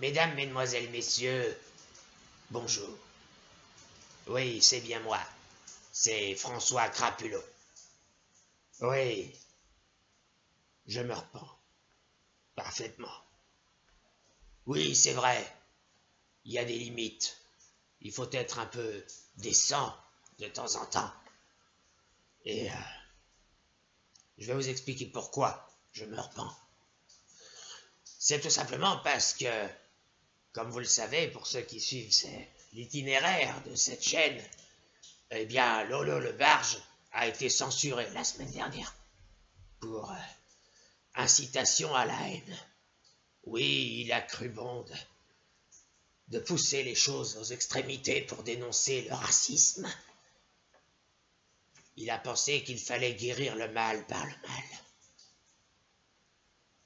Mesdames, Mesdemoiselles, Messieurs, bonjour. Oui, c'est bien moi. C'est François Crapulot. Oui, je me repens. Parfaitement. Oui, c'est vrai. Il y a des limites. Il faut être un peu décent de temps en temps. Et je vais vous expliquer pourquoi je me repens. C'est tout simplement parce que, comme vous le savez, pour ceux qui suivent l'itinéraire de cette chaîne, eh bien, Lolo le Barge a été censuré la semaine dernière pour incitation à la haine. Oui, il a cru bon de pousser les choses aux extrémités pour dénoncer le racisme. Il a pensé qu'il fallait guérir le mal par le mal.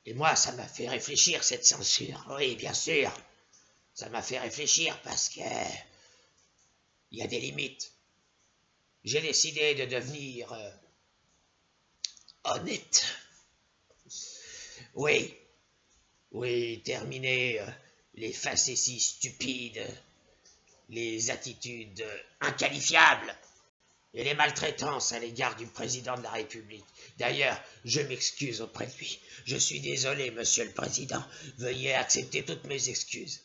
Et moi, ça m'a fait réfléchir, cette censure. Oui, bien sûr. Ça m'a fait réfléchir parce que il y a des limites. J'ai décidé de devenir honnête. Oui, terminer les facéties stupides, les attitudes inqualifiables et les maltraitances à l'égard du président de la République. D'ailleurs, je m'excuse auprès de lui. Je suis désolé, monsieur le président. Veuillez accepter toutes mes excuses.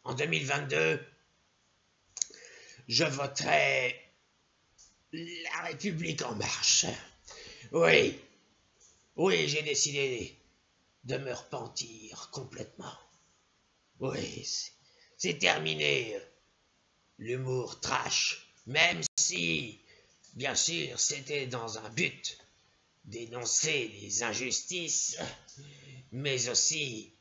En 2022, je voterai la République en marche. Oui, j'ai décidé de me repentir complètement. Oui, c'est terminé l'humour trash, même si, bien sûr, c'était dans un but d'énoncer les injustices, mais aussi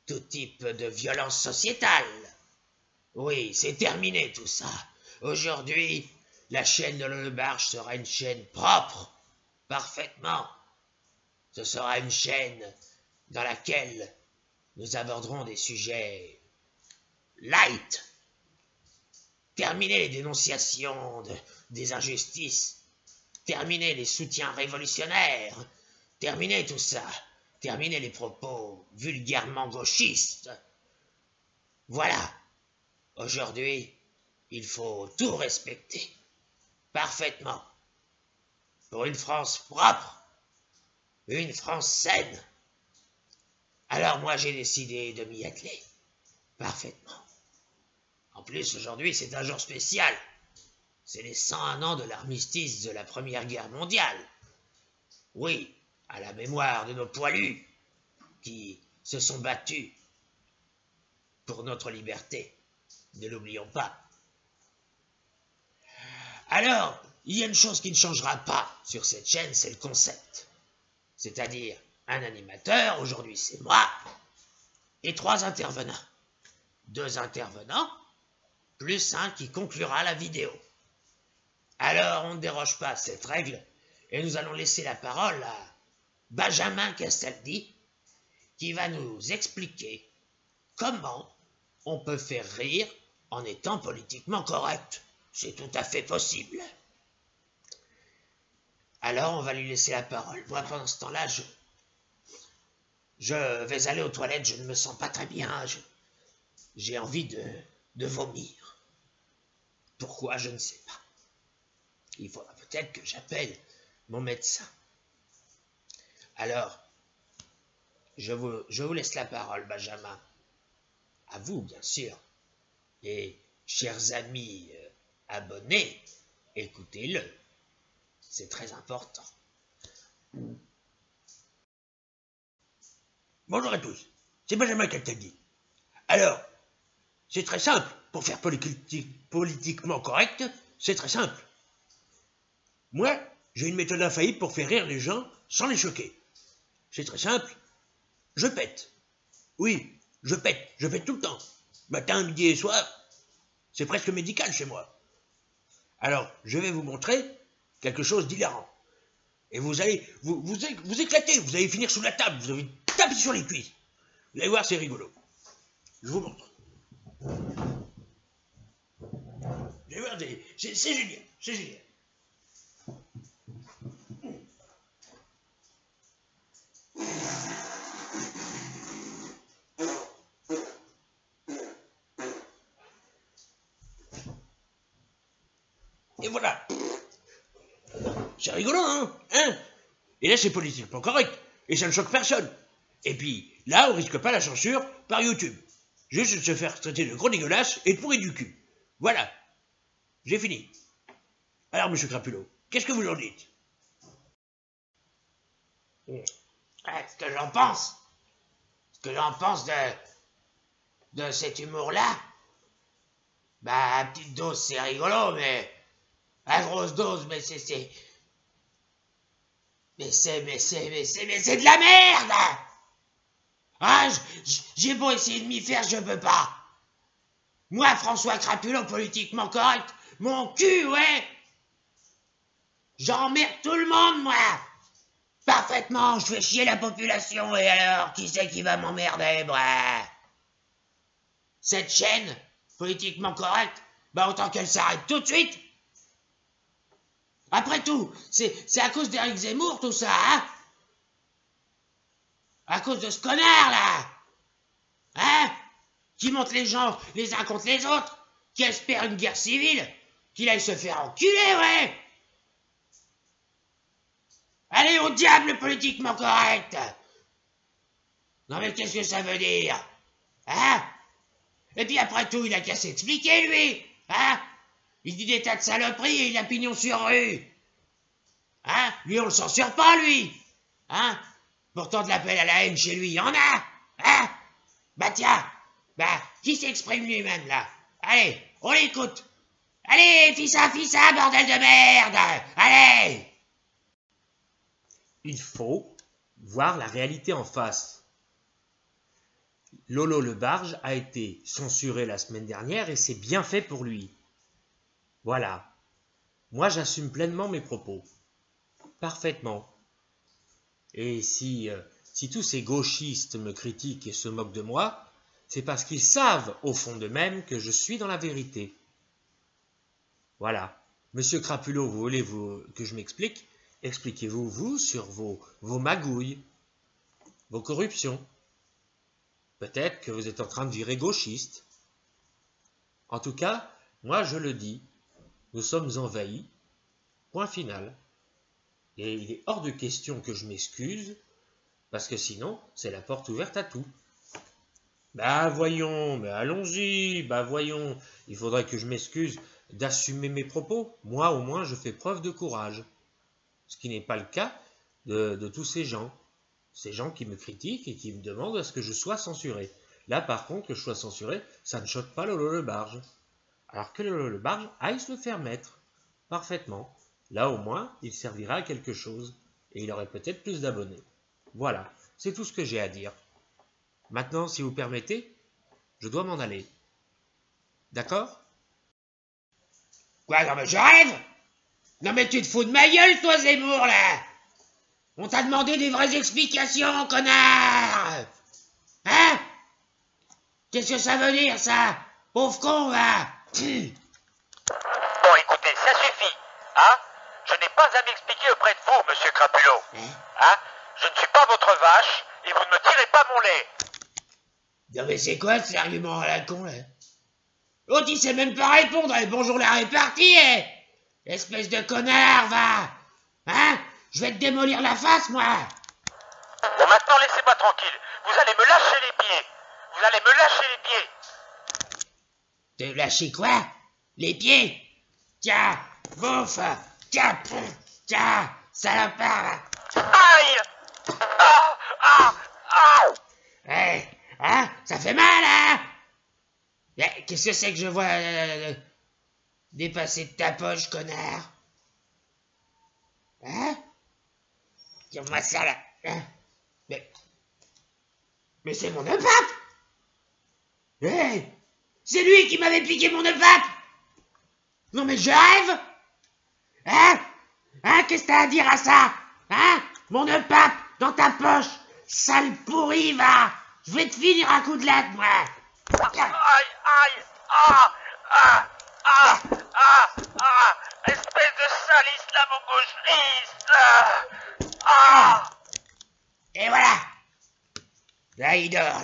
tout type de violence sociétale. Oui, c'est terminé tout ça. Aujourd'hui, la chaîne de Le Barge sera une chaîne propre, parfaitement. Ce sera une chaîne dans laquelle nous aborderons des sujets light. Terminer les dénonciations des injustices. Terminer les soutiens révolutionnaires. Terminer tout ça. Terminer les propos vulgairement gauchistes. Voilà. Aujourd'hui, il faut tout respecter. Parfaitement. Pour une France propre. Une France saine. Alors moi, j'ai décidé de m'y atteler. Parfaitement. En plus, aujourd'hui, c'est un jour spécial. C'est les 101 ans de l'armistice de la Première Guerre mondiale. Oui, à la mémoire de nos poilus qui se sont battus pour notre liberté. Ne l'oublions pas. Alors, il y a une chose qui ne changera pas sur cette chaîne, c'est le concept. C'est-à-dire un animateur, aujourd'hui c'est moi, et 3 intervenants. 2 intervenants, plus un qui conclura la vidéo. Alors, on ne déroge pas à cette règle, et nous allons laisser la parole à Benjamin Castaldi, qui va nous expliquer comment on peut faire rire en étant politiquement correct. C'est tout à fait possible. Alors, on va lui laisser la parole. Moi, pendant ce temps-là, je vais aller aux toilettes, je ne me sens pas très bien, j'ai envie de vomir. Pourquoi, je ne sais pas. Il faudra peut-être que j'appelle mon médecin. Alors, je vous laisse la parole, Benjamin. À vous, bien sûr. Et, chers amis abonnés, écoutez-le. C'est très important. Bonjour à tous, c'est Benjamin Castaldi. Alors, c'est très simple, pour faire politiquement correct, c'est très simple. Moi, j'ai une méthode infaillible pour faire rire les gens sans les choquer. C'est très simple, je pète. Oui, je pète tout le temps. Matin, midi et soir, c'est presque médical chez moi. Alors, je vais vous montrer quelque chose d'hilarant. Et vous allez vous éclater, vous allez finir sous la table, vous allez taper sur les cuisses. Vous allez voir, c'est rigolo. Je vous montre. Vous allez voir, c'est génial, c'est génial. Et voilà. C'est rigolo, hein? Et là, c'est politiquement correct. Et ça ne choque personne. Et puis, là, on risque pas la censure par YouTube. Juste de se faire traiter de gros dégueulasse et de pourri du cul. Voilà. J'ai fini. Alors, monsieur Crapulot, qu'est-ce que vous en dites? Ce que j'en pense. Ce que j'en pense de cet humour-là. Bah, à petite dose, c'est rigolo, mais à grosse dose, mais c'est de la merde! Ah, j'ai beau essayer de m'y faire, je peux pas. Moi, François Crapulot, politiquement correct, mon cul, ouais. J'emmerde tout le monde, moi. Parfaitement, je fais chier la population, et alors, qui c'est qui va m'emmerder, bref? Cette chaîne, politiquement correcte, bah autant qu'elle s'arrête tout de suite. Après tout, c'est à cause d'Éric Zemmour, tout ça, hein? À cause de ce connard, là! Hein? Qui monte les gens les uns contre les autres, qui espère une guerre civile, qu'il aille se faire enculer, ouais! Allez au diable politiquement correct! Non mais qu'est-ce que ça veut dire? Hein? Et puis après tout, il a qu'à s'expliquer, lui! Hein? Il dit des tas de saloperies et il a pignon sur rue! Hein? Lui, on le censure pas, lui! Hein? Pourtant, de l'appel à la haine chez lui, il y en a! Hein? Bah tiens! Bah, qui s'exprime lui-même, là? Allez, on l'écoute! Allez, fissa, bordel de merde! Allez! Il faut voir la réalité en face. Lolo le Barge a été censuré la semaine dernière et c'est bien fait pour lui. Voilà. Moi, j'assume pleinement mes propos. Parfaitement. Et si tous ces gauchistes me critiquent et se moquent de moi, c'est parce qu'ils savent au fond d'eux-mêmes que je suis dans la vérité. Voilà. Monsieur Crapulot, vous voulez que je m'explique? Expliquez-vous, vous, sur vos magouilles, vos corruptions. Peut-être que vous êtes en train de virer gauchiste. En tout cas, moi je le dis, nous sommes envahis, point final. Et il est hors de question que je m'excuse, parce que sinon, c'est la porte ouverte à tout. Bah voyons, mais allons-y, bah voyons, il faudrait que je m'excuse d'assumer mes propos. Moi, au moins, je fais preuve de courage. Ce qui n'est pas le cas de tous ces gens. Ces gens qui me critiquent et qui me demandent à ce que je sois censuré. Là, par contre, que je sois censuré, ça ne choque pas Lolo le Barge. Alors que Lolo le Barge aille se le faire mettre. Parfaitement. Là, au moins, il servira à quelque chose. Et il aurait peut-être plus d'abonnés. Voilà, c'est tout ce que j'ai à dire. Maintenant, si vous permettez, je dois m'en aller. D'accord? Quoi, non mais je rêve? Non mais tu te fous de ma gueule, toi, Zemmour, là! On t'a demandé des vraies explications, connard! Hein? Qu'est-ce que ça veut dire, ça? Pauvre con, va! Bon, écoutez, ça suffit, hein? Je n'ai pas à m'expliquer auprès de vous, monsieur Crapulot. Hein? Je ne suis pas votre vache, et vous ne me tirez pas mon lait. Non mais c'est quoi cet argument à la con, là? L'autre, il sait même pas répondre, et bonjour la répartie, eh! Espèce de connard, va! Hein? Je vais te démolir la face, moi! Bon, maintenant, laissez-moi tranquille. Vous allez me lâcher les pieds. Vous allez me lâcher les pieds. Te lâcher quoi? Les pieds? Tiens, bouffe! Tiens, salopard! Aïe! Ah! Ah! Ah! Eh, hein? Ça fait mal, hein? Eh, qu'est-ce que c'est que je vois dépasser de ta poche, connard? Hein? Tire-moi ça, là! Hein? Mais c'est mon pape! Eh! C'est lui qui m'avait piqué mon pape! Non mais je rêve! Hein? Hein? Qu'est-ce que t'as à dire à ça? Hein? Mon pape dans ta poche! Sale pourri, va! Je vais te finir à coups de latte, moi! Aïe! Aïe! Ah! Ah! Ah! Ah! Ah! Espèce de sale islamo-gauchiste! Ah! Et voilà! Là, il dort, là.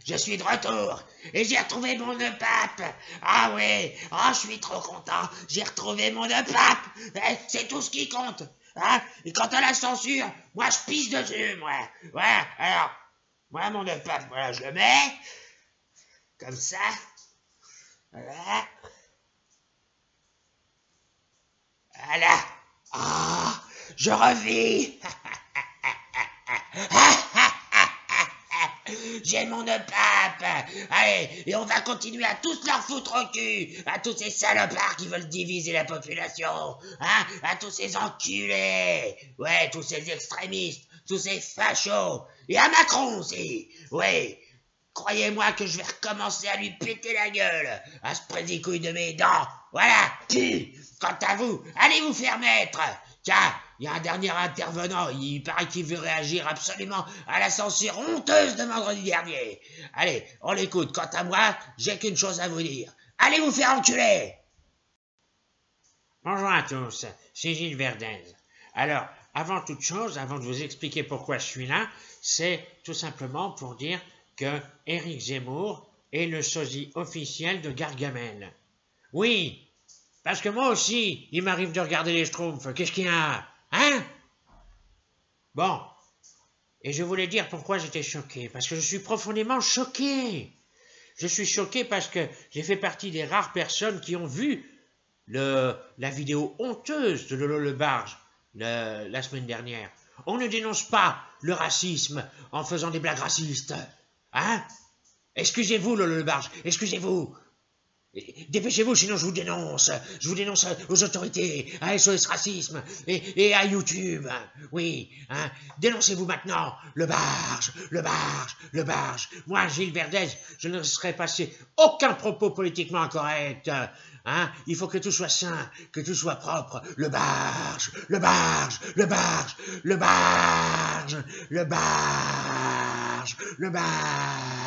je suis de retour. Et j'ai retrouvé mon nœud pape. Ah ouais, oh, je suis trop content. J'ai retrouvé mon nœud pape. C'est tout ce qui compte. Hein? Et quant à la censure, moi je pisse dessus, moi. Ouais, alors, moi mon nœud pape, voilà, je le mets. Comme ça. Voilà. Voilà. Ah, je revis. J'ai mon nœud pape. Allez, et on va continuer à tous leur foutre au cul. À tous ces salopards qui veulent diviser la population. Hein? À tous ces enculés. Ouais, tous ces extrémistes. Tous ces fachos. Et à Macron aussi. Ouais. Croyez-moi que je vais recommencer à lui péter la gueule. À ce prédicouille de mes dents. Voilà. Quant à vous, allez vous faire mettre. Tiens, il y a un dernier intervenant, il paraît qu'il veut réagir absolument à la censure honteuse de vendredi dernier. Allez, on l'écoute. Quant à moi, j'ai qu'une chose à vous dire. Allez vous faire enculer! Bonjour à tous, c'est Gilles Verdez. Alors, avant toute chose, avant de vous expliquer pourquoi je suis là, c'est tout simplement pour dire que Éric Zemmour est le sosie officiel de Gargamel. Oui, parce que moi aussi, il m'arrive de regarder les Schtroumpfs. Qu'est-ce qu'il y a? Hein? Bon. Et je voulais dire pourquoi j'étais choqué. Parce que je suis profondément choqué. Je suis choqué parce que j'ai fait partie des rares personnes qui ont vu la vidéo honteuse de Lolo Le Barge la semaine dernière. On ne dénonce pas le racisme en faisant des blagues racistes. Hein? Excusez-vous, Lolo Le Barge. Excusez-vous. Dépêchez-vous, sinon je vous dénonce. Je vous dénonce aux autorités, à SOS Racisme et à YouTube. Oui, hein. Dénoncez-vous maintenant. Le barge, le barge, le barge. Moi, Gilles Verdez, je ne laisserai passer aucun propos politiquement incorrect. Hein. Il faut que tout soit sain, que tout soit propre. Le barge, le barge, le barge, le barge, le barge, le barge.